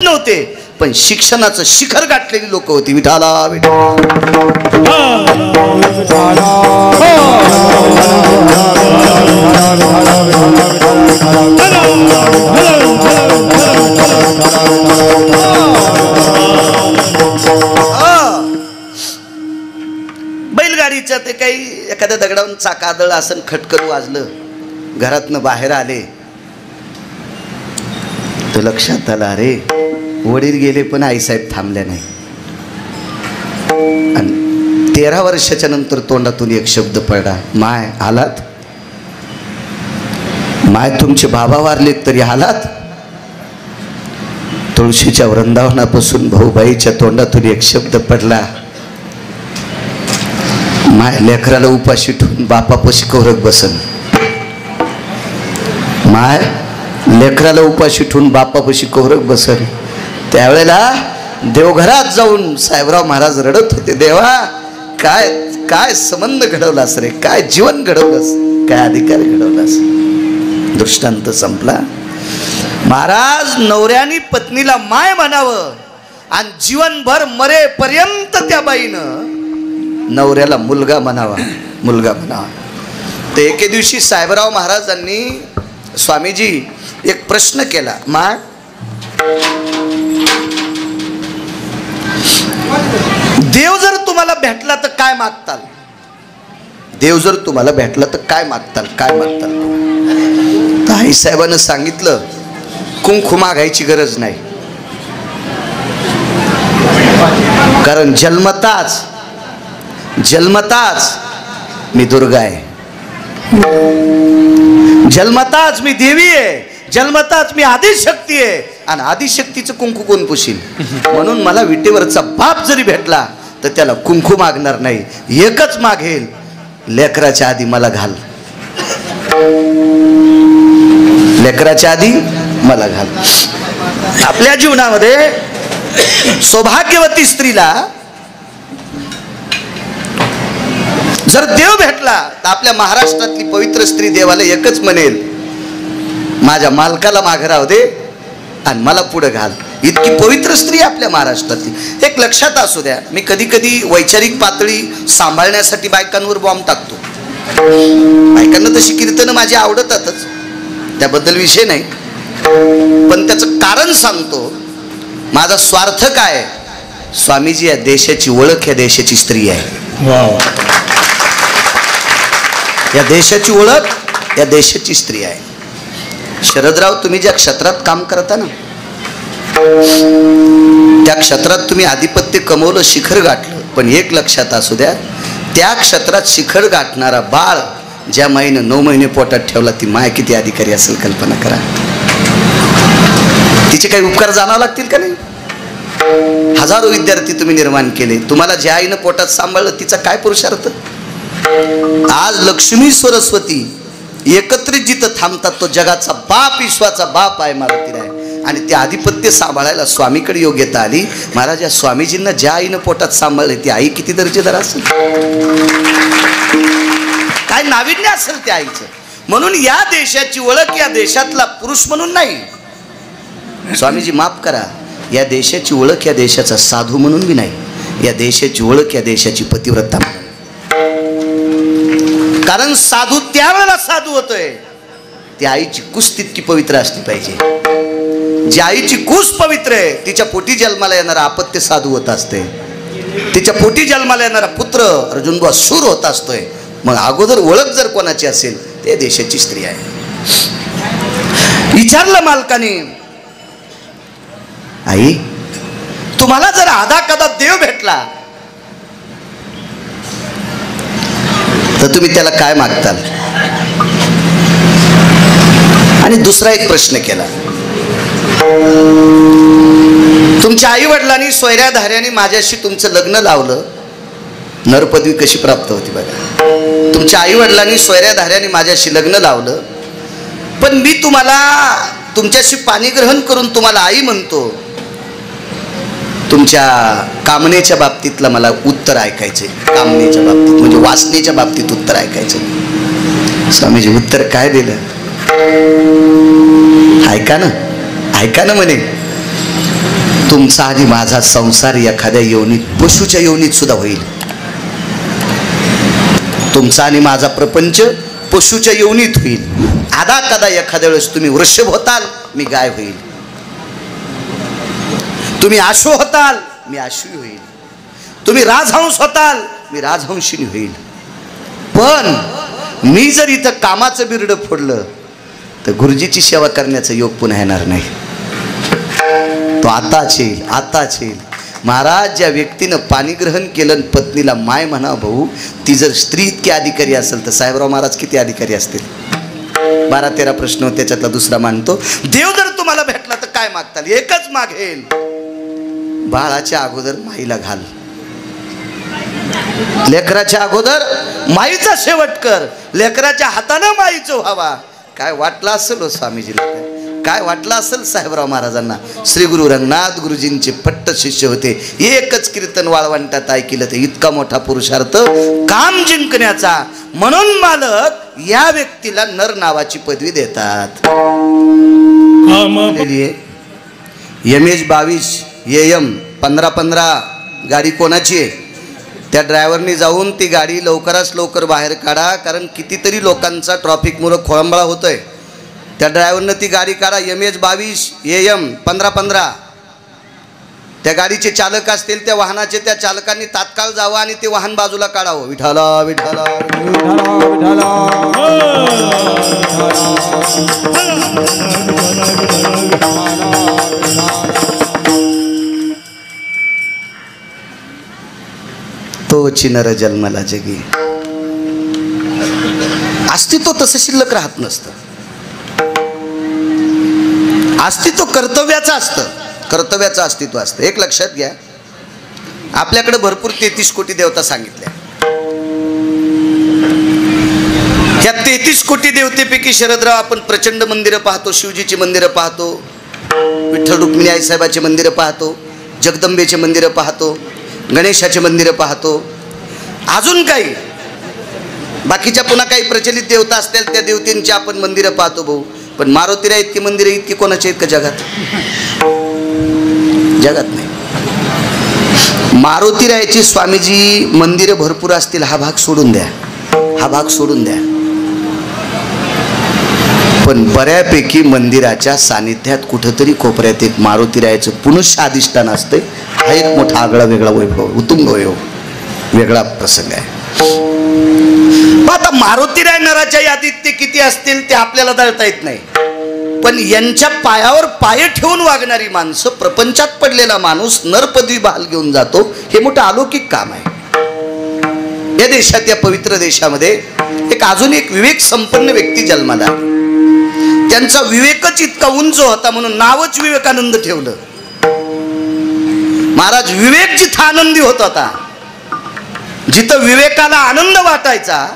नव्हते, पण शिक्षणाचं शिखर गाठलेली लोक होती. विठाला बैलगाडीच्या ते काही एखाद्या दगडावरून चाक आदळलं असं, खटकन वाजलं, घरातनं बाहेर आले तर लक्षात आलं, अरे वडील गेले पण आईसाहेब थांबल्या नाही. आणि 13 वर्षाच्या नंतर तोंडातून एक शब्द पडला, माय आलात? माय तुमचे बाबा वारलेत तरी आलात? तुळशीच्या वृंदावनापासून भाऊबाईच्या तोंडातून एक शब्द पडला, माय लेकराला उपाशी ठेवून बापापाशी कौरक बसन. माय लेकराला उपाशी ठेवून बापापाशी कौरक बसन. त्यावेळेला देवघरात जाऊन साहेबराव महाराज रडत होते, देवा काय काय संबंध घडवलास रे, काय जीवन घडवलंस, काय अधिकार घडवलास. दृष्टांत संपला. महाराज नवऱ्यानी पत्नीला माय म्हणावं आणि जीवनभर मरेपर्यंत त्या बाईनं नवऱ्याला मुलगा म्हणावा, मुलगा म्हणावा. तर एके दिवशी साहेबराव महाराजांनी स्वामीजी एक प्रश्न केला, माय देव जर तुम्हाला भेटला तर काय मागताल? देव जर तुम्हाला भेटला तर काय मागताल, काय मागताल? तर आई साहेबांना सांगितलं, कुंकू मागायची गरज नाही, कारण जन्मताच मी दुर्गा आहे, जन्मताच मी देवी आहे, जन्मताच मी आदिशक्ती आहे. आणि आदिशक्तीचं कुंकू कोण पुशील? म्हणून मला विटेवरचा बाप जरी भेटला तर त्याला कुंकू मागणार नाही, एकच मागेल, लेकराच्या आधी मला घाल, लेकराच्या आधी मला घाल. आपल्या जीवनामध्ये सौभाग्यवती स्त्रीला जर देव भेटला तर आपल्या महाराष्ट्रातली पवित्र स्त्री देवाला एकच म्हणेल, माझ्या मालकाला मागे राहू दे आणि मला पुढे घाल. इतकी पवित्र स्त्री आपल्या महाराष्ट्रातली. एक लक्षात असू द्या, मी कधी कधी वैचारिक पातळी सांभाळण्यासाठी बायकांवर बॉम्ब टाकतो. बायकांना तशी कीर्तनं माझी आवडतातच, त्याबद्दल विषय नाही, पण त्याचं कारण सांगतो. माझा स्वार्थ काय? स्वामीजी या देशाची ओळख या देशाची स्त्री आहे. या देशाची ओळख या देशाची स्त्री आहे. शरदराव, तुम्ही ज्या क्षेत्रात काम करता ना, त्या क्षेत्रात तुम्ही आधिपत्य कमवलं, शिखर गाठलं, पण एक लक्षात असू द्या, त्या क्षेत्रात शिखर गाठणारा बाळ ज्या माईनं 9 महिने पोटात ठेवला, ती माय किती अधिकारी असेल कल्पना करा. तिचे काही उपकार जाणावं लागतील का नाही? हजारो विद्यार्थी तुम्ही निर्माण केले, तुम्हाला ज्या आईनं पोटात सांभाळलं तिचा काय पुरुषार्थ? आज लक्ष्मी सरस्वती एकत्रित जिथं थांबतात, तो जगाचा बाप, विश्वाचा बाप आहे, मारुती आहे. आणि ते आधिपत्य सांभाळायला स्वामीकडे योग्यता आली. महाराज, या स्वामीजींना ज्या आईनं पोटात सांभाळले ती आई किती दर्जेदार असेल, काय नाविन्य असेल त्या आईचं. म्हणून या देशाची ओळख या देशातला पुरुष म्हणून नाही, स्वामीजी माफ करा, या देशाची ओळख या देशाचा साधू म्हणून बी नाही, या देशाची ओळख या देशाची पतिव्रता म्हणून. कारण साधू त्यावेळेला साधू होतोय, त्या आईची कुस तितकी पवित्र असली पाहिजे. जी आईची कुस पवित्र आहे, तिच्या पोटी जन्माला येणारा अपत्य साधू होत असते, तिच्या पोटी जन्माला येणारा पुत्र अर्जुनबुवा शूर होत असतोय. मग अगोदर ओळख जर कोणाची असेल, ते देशाची स्त्री आहे. विचारलं मालकाने, आई तुम्हाला जर आधा कदा देव भेटला तर तुम्ही त्याला काय मागताल? आणि दुसरा एक प्रश्न केला, तुमच्या आई वडिलांनी सोयऱ्या धाऱ्याने माझ्याशी तुमचं लग्न लावलं, नरपदवी कशी प्राप्त होती बघा. तुमच्या आई वडिलांनी सोयऱ्या धाऱ्याने माझ्याशी लग्न लावलं, पण मी तुम्हाला तुमच्याशी पाणीग्रहण करून तुम्हाला आई म्हणतो, तुमच्या कामनेच्या बाबतीतलं मला उत्तर ऐकायचंय. कामनेच्या बाबतीत म्हणजे वासनेच्या बाबतीत उत्तर ऐकायचंय. स्वामीजी उत्तर काय दिलं? ऐका ना म्हणे, तुमचा आणि माझा संसार एखाद्या योनीत, पशुच्या योनीत सुद्धा होईल. तुमचा आणि माझा प्रपंच पशुच्या योनीत होईल. आदा कदा एखाद्या वेळेस तुम्ही वृषभ होताल, मी गाय होईल. तुम्ही आशु होताल, मी आशु होईल. तुम्ही राजहंस होताल, मी राजहंसिनी होईल. पण मी जर इथं कामाचं बिरडं फोडलं तर गुरुजीची सेवा करण्याचा योग पुन्हा येणार नाही. तो आताच येईल, आताच येईल. महाराज, ज्या व्यक्तीनं पाणी ग्रहण केलं, पत्नीला माय म्हणा भाऊ, ती जर स्त्री इतकी अधिकारी असेल तर साहेबराव महाराज किती अधिकारी असतील. 12-13 प्रश्न, त्याच्यातला दुसरा मानतो. देव जर तुम्हाला भेटला तर काय मागताल? एकच मागेल, बाळाच्या अगोदर माईला घाल, लेकराच्या अगोदर माईचा शेवट कर, लेकराच्या हातानं माईचं व्हावा. काय वाटलं असेल हो स्वामीजीला, काय वाटलं असेल साहेबराव महाराजांना. श्री गुरु रंगनाथ गुरुजींचे पट्ट शिष्य होते. एकच कीर्तन वाळवंटात ऐकलं तर इतका मोठा पुरुषार्थ काम जिंकण्याचा. म्हणून मालक या व्यक्तीला नर नावाची पदवी देतात. MH22 AM 1515 गाडी कोणाची आहे? त्या ड्रायव्हरनी जाऊन ती गाडी लवकरात लवकर बाहेर काढा, कारण कितीतरी लोकांचा ट्रॉफिकमुळे खोळंबळा होतोय. त्या ड्रायव्हरनं ती गाडी काढा. MH22 AM 1515. त्या गाडीचे चालक असतील, त्या वाहनाचे त्या चालकांनी तात्काळ जावं आणि ते वाहन बाजूला काढावं. विठाला विठाला विठाला. तो चिनर जन्मला जगी. अस्तित्व तसं शिल्लक राहत नसतं. अस्तित्व कर्तव्याचं असतं, कर्तव्याचं अस्तित्व असतं. एक लक्षात घ्या, आपल्याकडे भरपूर 33 कोटी देवता सांगितल्या. या 33 कोटी देवतेपैकी शरदराव आपण प्रचंड मंदिरं पाहतो, शिवजीची मंदिरं पाहतो, विठ्ठल रुक्मिणी आईसाहेबाची मंदिरं पाहतो, जगदंबेचे मंदिरं पाहतो, गणेशाचे मंदिरं पाहतो. अजून काही बाकीच्या पुन्हा काही प्रचलित देवता असतील त्या देवतेंची आपण मंदिरं पाहतो भाऊ. पण मारुतीराय इतकी मंदिरं इतकी कोणाची आहेत का जगात? जगात नाही. मारुतीरायची स्वामीजी मंदिरं भरपूर असतील, हा भाग सोडून द्या, हा भाग सोडून द्या. पण बऱ्यापैकी मंदिराच्या सानिध्यात कुठंतरी कोपऱ्यात एक मारुतीरायाचं पुनश्च अधिष्ठान असते. हा एक मोठा आगळा वेगळा वैभव, उत्तुंग वैभव, वेगळा प्रसंग आहे. आता मारुतीराय नराच्या यादीत ते किती असतील ते आपल्याला दळता येत नाही. पण यांच्या पायावर पाय ठेवून वागणारी माणसं, प्रपंचात पडलेला माणूस नरपदवी बहाल घेऊन जातो, हे मोठं अलौकिक काम आहे. या देशात, या पवित्र देशामध्ये एक अजून एक विवेक संपन्न व्यक्ती जन्माला आली. त्यांचा विवेकच इतका उंच होता म्हणून नावच विवेकानंद ठेवलं. महाराज, विवेक जिथं आनंदी होत होता, जिथं विवेकाला आनंद वाटायचा,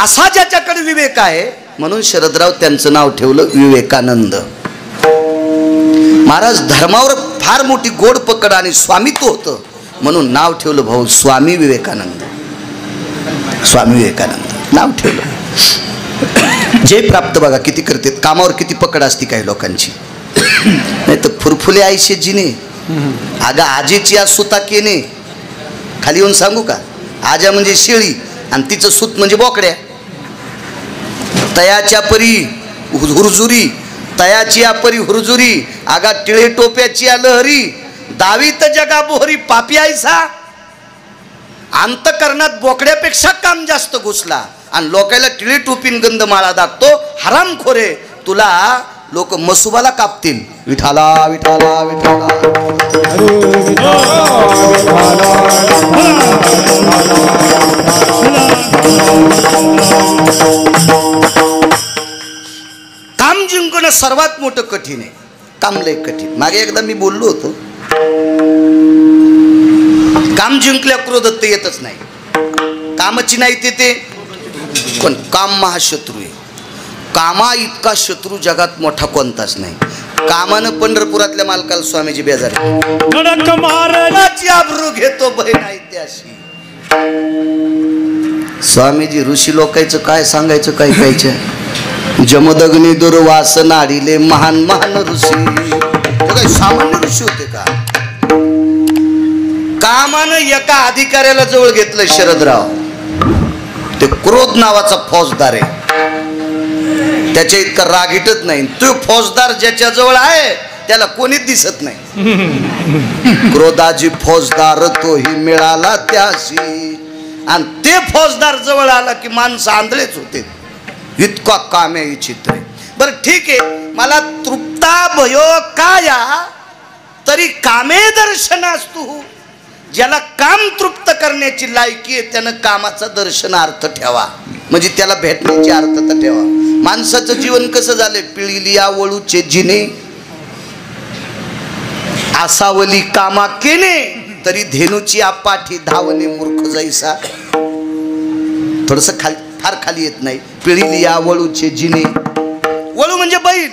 असा ज्याच्याकडे विवेक आहे, म्हणून शरदराव त्यांचं नाव ठेवलं विवेकानंद. महाराज, धर्मावर फार मोठी गोड पकड आणि स्वामित्व होतं म्हणून नाव ठेवलं भाऊ स्वामी विवेकानंद. स्वामी विवेकानंद नाव ठेवलं. जे प्राप्त बघा किती करते, कामावर किती पकड असती काही लोकांची. नाही तर फुरफुले आयशे जिने, अगं आजीची आज सुता केने. खाली येऊन सांगू का, आजा म्हणजे शेळी आणि तिचं सूत म्हणजे बोकड्या. तयाच्या परी हुरजुरी, तयाची परी हुरजुरी, आगा टिळे टोप्याची लहरी, दावीत जगा बोहरी पापी आयसा. अंतकरणात बोकड्यापेक्षा काम जास्त घुसला आणि लोकायला टिळे टोपीन गंध माळा दाखतो. हरामखोरे, तुला लोक मसुबाला कापतील. विठाला विठाला विठाला. काम जिंकणं सर्वात मोठं कठीण आहे. काम लय कठीण. मागे एकदा मी बोललो होतो, काम जिंकल्या क्रोधत्त येतच नाही. कामाची नाही ते पण काम महाशत्रू आहे. कामा इतका शत्रू जगात मोठा कोणताच नाही. कामानं पंढरपुरातल्या मालकाला स्वामीजी बेजार महाराजाची आबरू घेतो बहीण ऐतिहासिक. स्वामीजी ऋषी लोकांचं काय सांगायचं, काय कायचं. जमदग्नी दुर्वास नाडीले महान महान ऋषी. काही सामान्य ऋषी होते का? कामानं एका अधिकाऱ्याला जवळ घेतलं शरदराव. ते क्रोध नावाचा फौजदार आहे. त्याच्या इतका रागीटच नाही. तो फौजदार ज्याच्या जवळ आहे त्याला कोणीच दिसत नाही. क्रोधाची फौजदार तोही मिळाला त्याशी. आणि ते फौजदार जवळ आला की माणसं आंधळेच होते. इतका कामे विचित्र. बर ठीक आहे, मला तृप्ता भयो काया तरी कामे दर्शनास्तु. ज्याला काम तृप्त करण्याची लायकी आहे त्यानं कामाचा दर्शनार्थ ठेवा, म्हणजे त्याला भेटण्याची अर्थता ठेवा. माणसाचं जीवन कसं झालंय? पिळीली या वळूचे जिने आसावली कामा केने तरी धेनूची आपाठी धावणे मूर्ख जैसा. थोडस खाली, फार खाली येत नाही. पिळीली या वळूचे जिने. वळू म्हणजे बैल.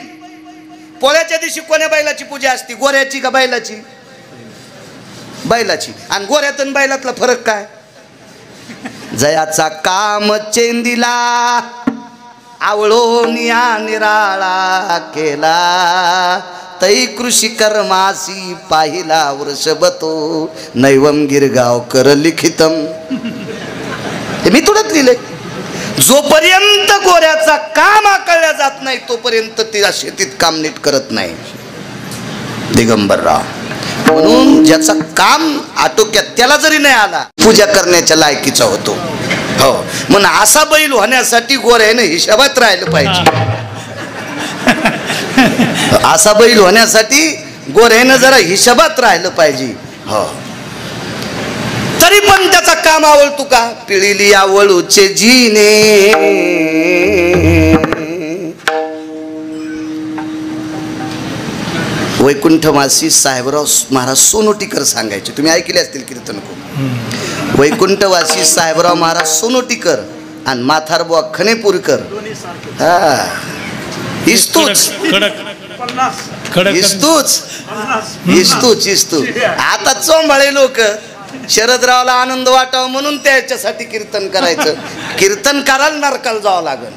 पोळ्याच्या दिवशी कोण्या बैलाची पूजा असते? गोऱ्याची का बैलाची? बैलाची. आणि गोऱ्यात आणि बैलातला फरक काय? जयाचा काम चेंदिला आवळोनिया निराळा केला तै कृषी कर्मासी पाहिला वृषभतो नैवम गिरगाव कर लिखितम. हे मी थोडंच लिहिलंय. जोपर्यंत गोऱ्याचा काम आकळल्या जात नाही तोपर्यंत ते शेतीत काम नीट करत नाही. दिगंबरराव. म्हणून ज्याचा काम आटोक्यात त्याला जरी नाही आला पूजा करण्याच्या लायकीचा होतो. हो, म्हणून असा बैल होण्यासाठी गोऱ्याने हिशोबात राहिलं पाहिजे. असा बैल होण्यासाठी गोऱ्यानं जरा हिशोबात राहिलं पाहिजे. हो, तरी पण त्याचा काम आवडतो का? पिळीली आवळूचे जिने. वैकुंठवासी साहेबराव महाराज सोनोटीकर सांगायचे. तुम्ही ऐकले असतील कीर्तन खूप. वैकुंठवासी साहेबराव महाराज सोनोटीकर आणि माथारबुवा खनेपूरकर. हा, इस्तूच आता चोंबाळे लोक शरदरावला आनंद वाटावा म्हणून त्याच्यासाठी कीर्तन करायचं. कीर्तनकाराला नरकाला जावं लागल.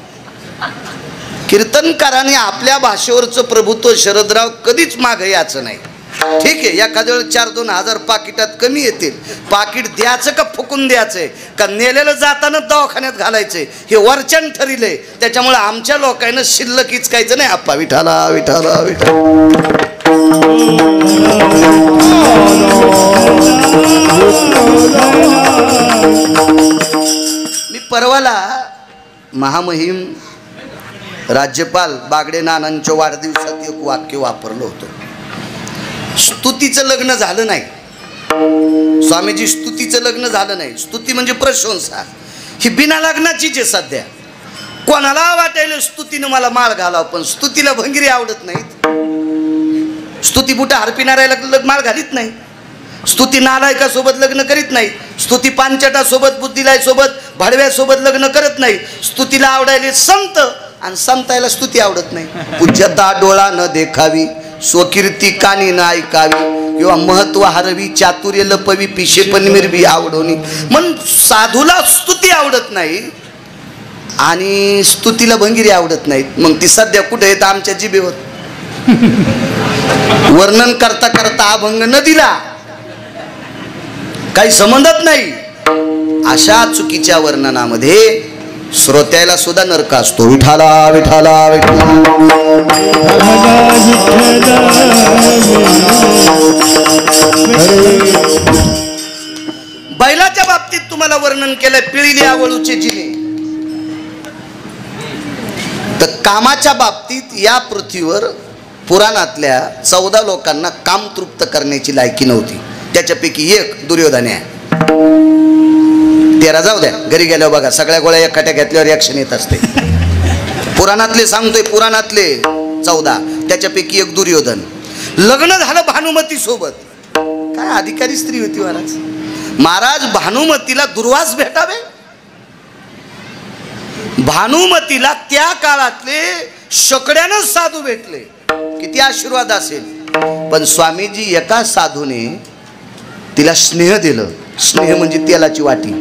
कीर्तनकाराने आपल्या भाषेवरचं प्रभुत्व शरदराव कधीच माग याचं नाही. ठीक आहे, एखाद्या वेळेस 4-2 हजार पाकिटात कमी येतील. पाकिट द्यायचं का फुकून द्यायचंय का नेलेलं जाताना दवाखान्यात घालायचंय हे वरच्यान ठरिलंय. त्याच्यामुळे आमच्या लोकांना शिल्लक इचकायचं नाही. आप्पा विठाला विठाला विठा. मी परवाला महामहिम राज्यपाल बागडे नानांच्या वाढदिवसात एक वाक्य वापरलं होतं. स्तुतीचं लग्न झालं नाही. स्वामीजी, स्तुतीचं लग्न झालं नाही. स्तुती म्हणजे प्रशंसा. ही बिना लग्नाचीच आहे सध्या. कोणाला वाटायला स्तुतीनं मला माळ घालाव, पण स्तुतीला भंगिरी आवडत नाहीत. स्तुती बुटा हरपिणाऱ्याला माळ घालीत नाही. स्तुती नालायकासोबत लग्न करीत नाही. स्तुती पांचटासोबत, बुद्धिलाय सोबत, भाडव्यासोबत लग्न करत नाही. स्तुतीला आवडायले संत आणि संतायला स्तुती आवडत नाही. पूज्यता डोळा न देखावी, स्वकीर्ती कानी न ऐकावी, किंवा महत्व हरवी, चातुर्य लपवी, पिशे पनमिरवी आवडोनी. म्हणून साधूला स्तुती आवडत नाही आणि स्तुतीला भंगिरी आवडत नाहीत. मग ती सध्या कुठे येत? आमच्या जिभेवर. वर्णन करता करता अभंग न दिला काही संबंधच नाही. अशा चुकीच्या वर्णनामध्ये श्रोत्याला सुद्धा नरक असतो. विठाला विठाला विठाला. बैलाच्या बाबतीत तुम्हाला वर्णन केलंय पिळीली आवळूचे जिने. तर कामाच्या बाबतीत या पृथ्वीवर पुराणातल्या 14 लोकांना काम तृप्त करण्याची लायकी नव्हती. त्याच्यापैकी एक दुर्योधन आहे. 13 जाऊ द्या, घरी गेल्यावर बघा सगळ्या गोळ्या एकट्या घेतल्यावर रिॲक्शन येत असते. पुराणातले सांगतोय, पुराणातले 14, त्याच्यापैकी एक दुर्योधन. लग्न झालं भानुमती सोबत. काय अधिकारी स्त्री होती महाराज. महाराज भानुमतीला दुर्वास भेटावे. भानुमतीला त्या काळातले शकड्यानं साधू भेटले. किती आशीर्वाद असेल. पण स्वामीजी एका साधूने तिला स्नेह दिलं. स्नेह म्हणजे तेलाची वाटी.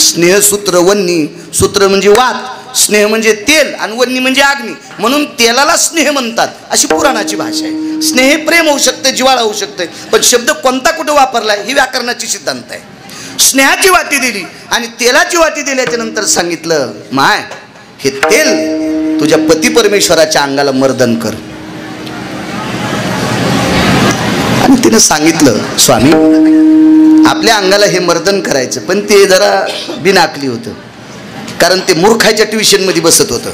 स्नेहसूत्र वन्नी, सूत्र म्हणजे वात, स्नेह म्हणजे तेल आणि वन्नी म्हणजे अग्नी, म्हणून तेलाला स्नेह म्हणतात अशी पुराणाची भाषा आहे. स्नेह प्रेम होऊ शकते, जिव्हाळा होऊ शकते, पण शब्द कोणता कुठं वापरलाय ही व्याकरणाची सिद्धांत आहे. स्नेहाची वाटी दिली आणि तेलाची वाटी दिल्याच्या नंतर सांगितलं, माय हे तेल तुझ्या पती परमेश्वराच्या अंगाला मर्दन कर. आणि तिने सांगितलं, स्वामी आपल्या अंगाला हे मर्दन करायचं, पण ते जरा बिनाकली होतं, कारण ते मूर्खाच्या ट्युशन मध्ये बसत होतं.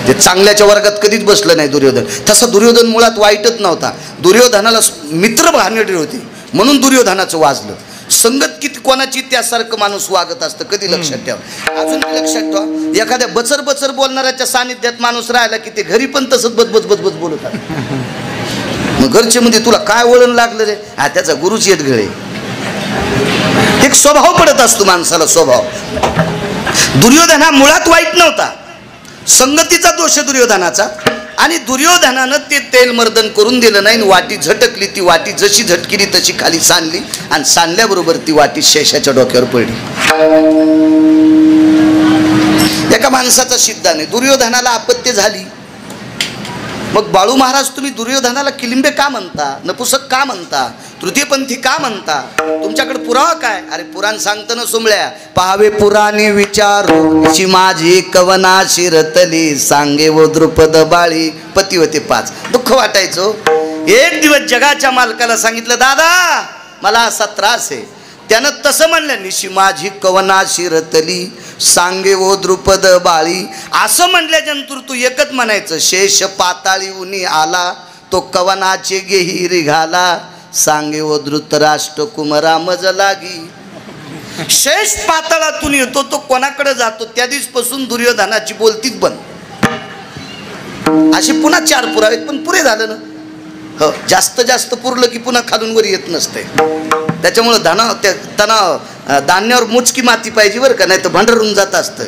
ते चांगल्याच्या वर्गात कधीच बसलं नाही दुर्योधन. तसा दुर्योधन मुळात वाईटच नव्हता, दुर्योधनाला मित्र भानगडी होती म्हणून दुर्योधनाचं वाजलं. संगत किती कोणाची त्यासारखं माणूस वागत असतं, कधी लक्षात ठेवा. अजून लक्षात ठेवा, एखाद्या बचर बचर बोलणाऱ्याच्या सानिध्यात माणूस राहिला की ते घरी पण तसंच बचबच बचबच बोलतात. मग घरचे मध्ये तुला काय वळण लागलं रे, हा त्याचा गुरुच येत घळे. एक स्वभाव पडत असतो माणसाला, स्वभाव. दुर्योधन हा मुळात वाईट नव्हता, संगतीचा दोष दुर्योधनाचा. आणि दुर्योधनानं ते तेल मर्दन करून दिलं नाही, वाटी झटकली. ती वाटी जशी झटकिली तशी खाली सांडली आणि सांडल्याबरोबर ती वाटी शेषाच्या डोक्यावर पडली. एका माणसाचा सिद्धांत आहे, दुर्योधनाला आपत्ती झाली. मग बाळू महाराज तुम्ही दुर्योधनाला किलिंबे का म्हणता, नपुसक का म्हणता, तृतीयपंथी का म्हणता, तुमच्याकडे पुरावा काय? अरे पुराण सांगतं ना सोमळ्या, पाहावे पुराणे विचारू माझी कवना शिरतली, सांगे व द्रुपद बाळी पतिवते 5. दुःख वाटायचो. एक दिवस जगाच्या मालकाला सांगितलं, दादा मला असा त्रास आहे. त्यानं तसं म्हणलं, निशी माझी कवना शिरतली, सांगे वो द्रुपद बाळी. असं म्हणल्यानंतर तू एकच म्हणायचं, शेष पाताळी उनी आला, तो कवनाचे गेही घाला, सांगे वो धृतराष्ट्र कुमरा मज लागी. शेष पाताळातून येतो तो कोणाकडे जातो, त्या दिवसपासून दुर्योधनाची बोलतीच बंद. अशी पुन्हा 4 पुरावे, पण पुरे झालं ना. हो, जास्त जास्त पुरलं की पुन्हा खालून वर येत नसते. त्याच्यामुळं धान्यावर मुचकी माती पाहिजे बरं का, नाही तर भांडरून जात असतं.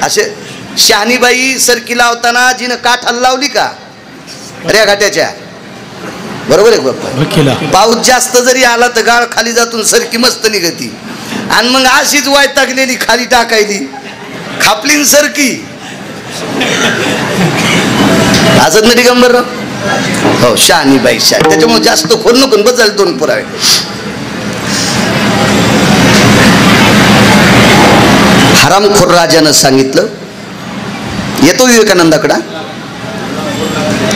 असे शहाणीबाई सरकी लावताना जिनं काठाला लावली का रे घाट्याच्या, बरोबर आहे बाप्पा, पाऊस जास्त जरी आला तर गाळ खाली जातून सरकी मस्त निघती. आणि मग अशीच वैतागलेली खाली टाकायली, खापलीन सरकी. असत ना दिगंबर. हो, शहाणीबाई शहाणी. त्याच्यामुळे जास्त खोल नको, बदल 2 पुरावे. हरामखोर राजानं सांगितलं, येतो विवेकानंदाकडे.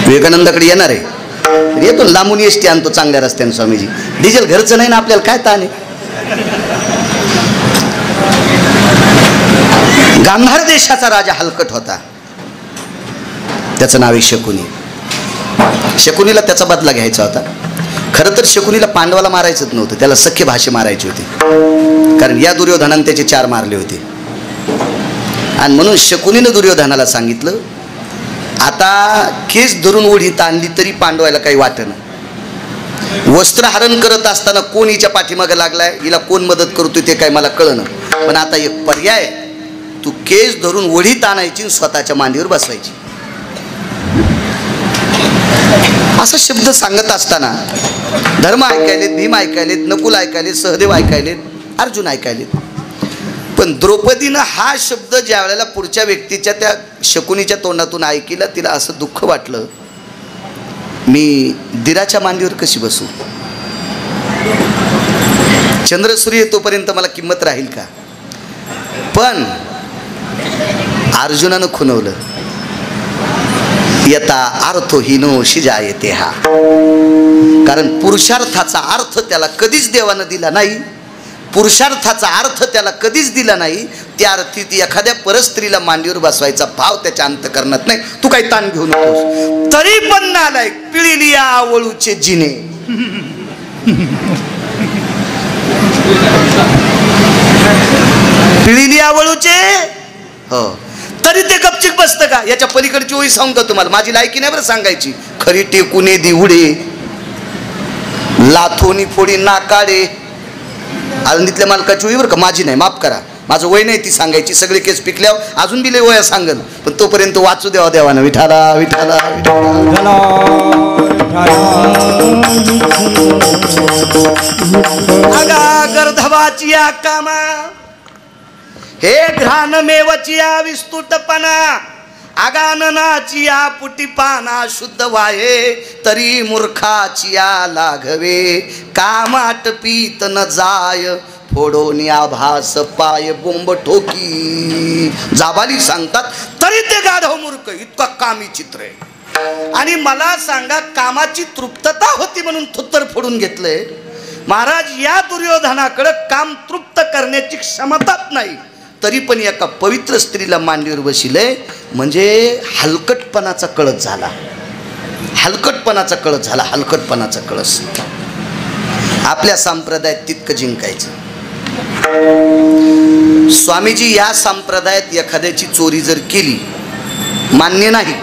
विवेकानंदाकडे येणार आहे, येतो लांबून एसटी आणतो चांगल्या रस्त्याने. स्वामीजी डिझेल घरचं नाही ना, आपल्याला काय ताण आहे. गांधार देशाचा राजा हलकट होता, त्याचं नाव आहे शकुनी. शकुनीला त्याचा बदला घ्यायचा होता. खरं तर शकुनीला पांडवाला मारायचंच नव्हतं, त्याला सख्य भाषे मारायचे होते, कारण या दुर्योधनाने त्याचे 4 मारले होते. आणि म्हणून शकुनीनं दुर्योधनाला सांगितलं, आता केस धरून ओढीत आणली तरी पांडवायला काही वाटेना. वस्त्रहरण करत असताना कोण हिच्या पाठीमागे लागलाय, हिला कोण मदत करतोय ते काय मला कळना. पण आता एक पर्याय, तू केस धरून ओढीत आणायची, स्वतःच्या मांडीवर बसवायची. असा शब्द सांगत असताना धर्म ऐकायलेत, भीम ऐकायलेत, नकुल ऐकायलेत, सहदेव ऐकायलेत, अर्जुन ऐकायलेत. पण द्रौपदीनं हा शब्द ज्या वेळेला पुढच्या व्यक्तीच्या त्या शकुनीच्या तोंडातून ऐकला, तिला असं दुःख वाटलं, मी दिराच्या मांडीवर कशी बसू, चंद्रसूर्य तोपर्यंत मला किंमत राहील का. पण अर्जुनानं खुणवलं, यता अर्थहीनो शिजायते हा. कारण पुरुषार्थाचा अर्थ त्याला कधीच देवानं दिला नाही, पुरुषार्थाचा अर्थ त्याला कधीच दिला नाही. त्या अर्थी ती एखाद्या परस्त्रीला मांडीवर बसवायचा भाव त्याच्या अंतकरणात नाही. तू काही ताण घेऊ नकोस. तरी पण नालायक, पिळिली आवळूचे जिने. पिळिली आवळूचे, हो, तरी ते गपचिक बसतं का. याच्या पलीकडची ओळी सांगतो तुम्हाला, माझी लायकी नाही बरं सांगायची. खरी टेकुने दिवडे, लाथोनी फोडी नाकाडे. आळंदीतल्या मालकाची ओळी बरं का, माझी नाही, माफ करा, माझं वय नाही ती सांगायची. सगळे केस पिकल्यावर अजून बी लय वया सांगल, पण तोपर्यंत वाचू द्यावा देवानं. विठाला विठाला विठाला. अगा गर्धवाची या कामा, हे घ्राणमेवचिया विस्तुटपणा आगाननाचिया पुटीपाना शुद्ध वाये तरी मूर्खाचिया लाघवे कामाट पीत न जाय फोडोनी आभास पाय बोंब ठोकी. जाबाली सांगतात तरी ते गाढव मूर्ख, इतका कामी चित्र आहे. आणि मला सांगा कामाची तृप्तता होती म्हणून थुत्तर फोडून घेतलंय. महाराज या दुर्योधनाकडे काम तृप्त करण्याची क्षमताच नाही, तरी पण एका पवित्र स्त्रीला मांडीवर बसिले. म्हणजे हलकटपणाचा कळस झाला, हलकटपणाचा कळस झाला, हलकटपणाचा कळस. आपल्या संप्रदायात तितकं जिंकायचं. स्वामीजी या संप्रदायात एखाद्याची चोरी जर केली मान्य नाही,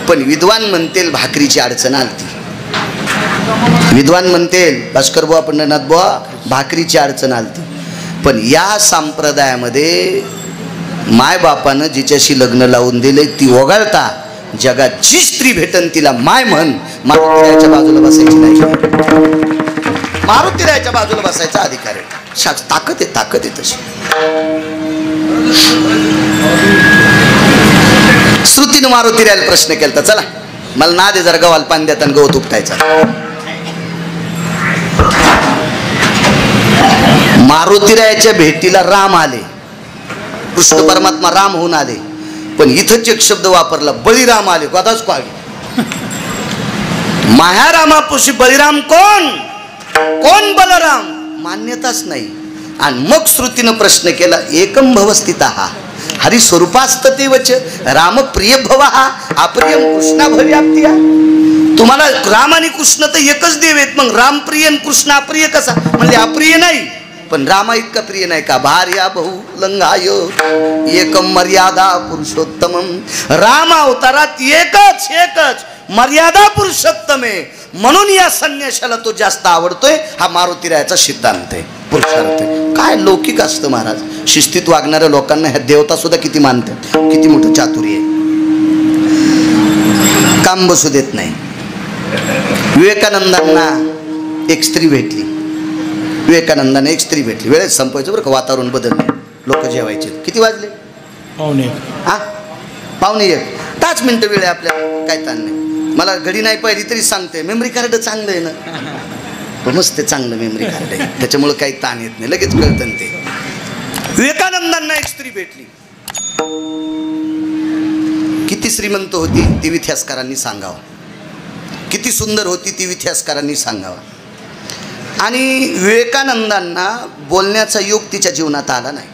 पण विद्वान म्हणतील भाकरीची अडचण आलती. विद्वान म्हणतील भास्कर बुवा पंढरनाथ बुवा भाकरीची अडचण आलती. पण या संप्रदायामध्ये मायबापानं जिच्याशी लग्न लावून दिले ती वगळता जगात जी स्त्री भेटन तिला माय म्हण. मारुतीरायाच्या बाजूला बसायची नाही, मारुतीरायाच्या बाजूला बसायचा अधिकार आहे. ताकद आहे, ताकद आहे तशी. श्रुतीनं मारुतीरायाला प्रश्न केला, चला मला ना दे जर गव्हाला पाणी देताना गवत उपटायचा. मारुतीरायाच्या भेटीला राम आले, कृष्ण परमात्मा राम होऊन आले, पण इथंच एक शब्द वापरला बळीराम आले. कदाच पाहिजे मायारामापुशी बळीराम कोण, कोण बलराम, मान्यताच नाही. आणि मग श्रुतीनं प्रश्न केला एकम भवस्थितः हरिस्वरूपास्तते वच राम प्रिय भवः अप्रियम कृष्णा भव्याप्तिया. तुम्हाला राम आणि कृष्ण तर एकच देव आहेत, मग राम प्रिय आणि कृष्ण अप्रिय कसा? म्हणजे अप्रिय नाही पण रामा इतका प्रिय नाही का? भार्या बहु लंगाय एकम मर्यादा पुरुषोत्तमम. राम अवतारात एकच एकच मर्यादा पुरुषोत्तम आहे, म्हणून या संन्याशाला तो जास्त आवडतोय. हा मारुतीरायाचा सिद्धांत आहे, पुरुषार्थ आहे. काय लौकिक असतं महाराज. शिस्तीत वागणाऱ्या लोकांना ह्या देवता सुद्धा किती मानतात, किती मोठं चातुर्य आहे. काम बसू देत नाही. विवेकानंदांना एक स्त्री भेटली, विवेकानंदाने एक स्त्री भेटली. वेळेत संपवायचं बरं का, वातावरण बदललं. लोक जेवायचे. किती वाजले? पावणे एक. 5 मिनिटं वेळ आहे आपल्याला, काय ताण नाही. मला घडी नाही पाहिली तरी सांगते. मेमरी कार्ड चांगलं आहे ना, मस्त चांगलं मेमरी कार्ड आहे, त्याच्यामुळे काही ताण येत नाही, लगेच कळतं ते. विवेकानंदांना एक स्त्री भेटली. किती श्रीमंत होती ती इतिहासकारांनी सांगावं, किती सुंदर होती ती इतिहासकारांनी सांगावं. आणि विवेकानंदांना बोलण्याचा योग तिच्या जीवनात आला नाही.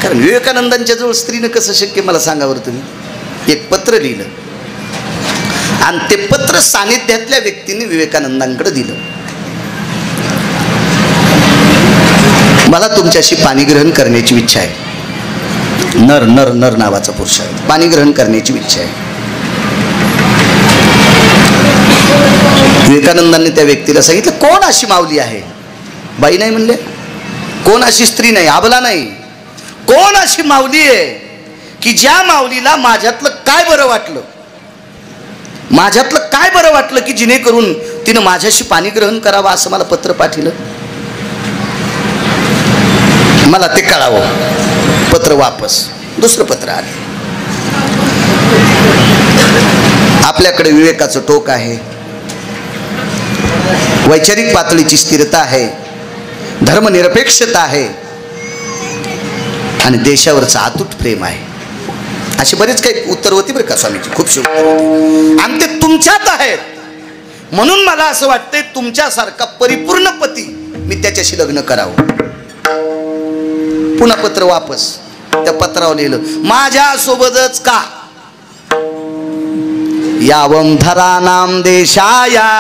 कारण विवेकानंदांच्या जवळ स्त्रीनं कसं शक्य मला सांगावर तुम्ही. एक पत्र लिहिलं आणि ते पत्र सानिध्यातल्या व्यक्तीने विवेकानंदांकडे दिलं. मला तुमच्याशी पाणीग्रहण करण्याची इच्छा आहे. नर नर नर नावाचा पुरुष आहे. पाणीग्रहण करण्याची इच्छा आहे. विवेकानंदांनी त्या व्यक्तीला सांगितलं कोण अशी माऊली आहे? बाई नाही म्हणले, कोण अशी स्त्री नाही, आबला नाही. कोण अशी माऊली आहे की ज्या माऊलीला माझ्यातलं काय बरं वाटलं, माझ्यातलं काय बरं वाटलं की जेणेकरून तिनं माझ्याशी पाणी ग्रहण करावं असं मला पत्र पाठवलं. मला ते कळावं. पत्र वापस, दुसरं पत्र आलं. आपल्याकडे विवेकाचं टोक आहे, वैचारिक पातळीची स्थिरता आहे, धर्मनिरपेक्षता आहे आणि देशावरचं अतूट प्रेम आहे. अशी बरेच काही उत्तर होती बरं का स्वामीची, खूपशी उत्तर होती आणि ते तुमच्यात आहेत. म्हणून मला असं वाटतंय तुमच्यासारखा परिपूर्ण पती मी त्याच्याशी लग्न करावं. पुन्हा पत्र वापस. त्या पत्रावर लिहिलं माझ्यासोबतच का यावं धरानाम देशाया,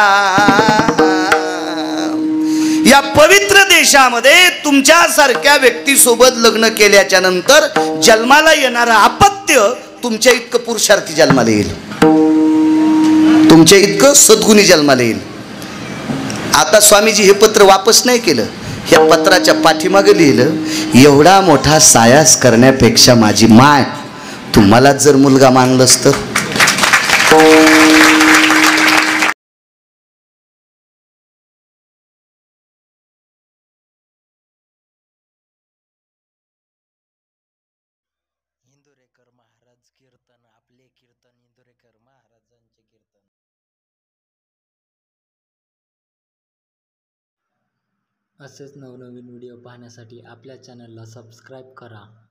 या पवित्र देशामध्ये तुमच्यासारख्या व्यक्तीसोबत लग्न केल्याच्या नंतर जन्माला येणारं अपत्य तुमच्या इतकं पुरुषार्थी जन्माला येईल, तुमच्या इतकं सद्गुणी जन्माला येईल. आता स्वामीजी हे पत्र वापस नाही केलं, ह्या पत्राच्या पाठीमागे लिहिलं एवढा मोठा सायास करण्यापेक्षा माझी माय तुम्हाला जर मुलगा मानलंस तर इंदुरेकर महाराज कीर्तन, आपले कीर्तन इंदुरेकर महाराजांचे कीर्तन. असेच नवनवीन व्हिडिओ पाहण्यासाठी आपल्या चॅनलला सबस्क्राईब करा.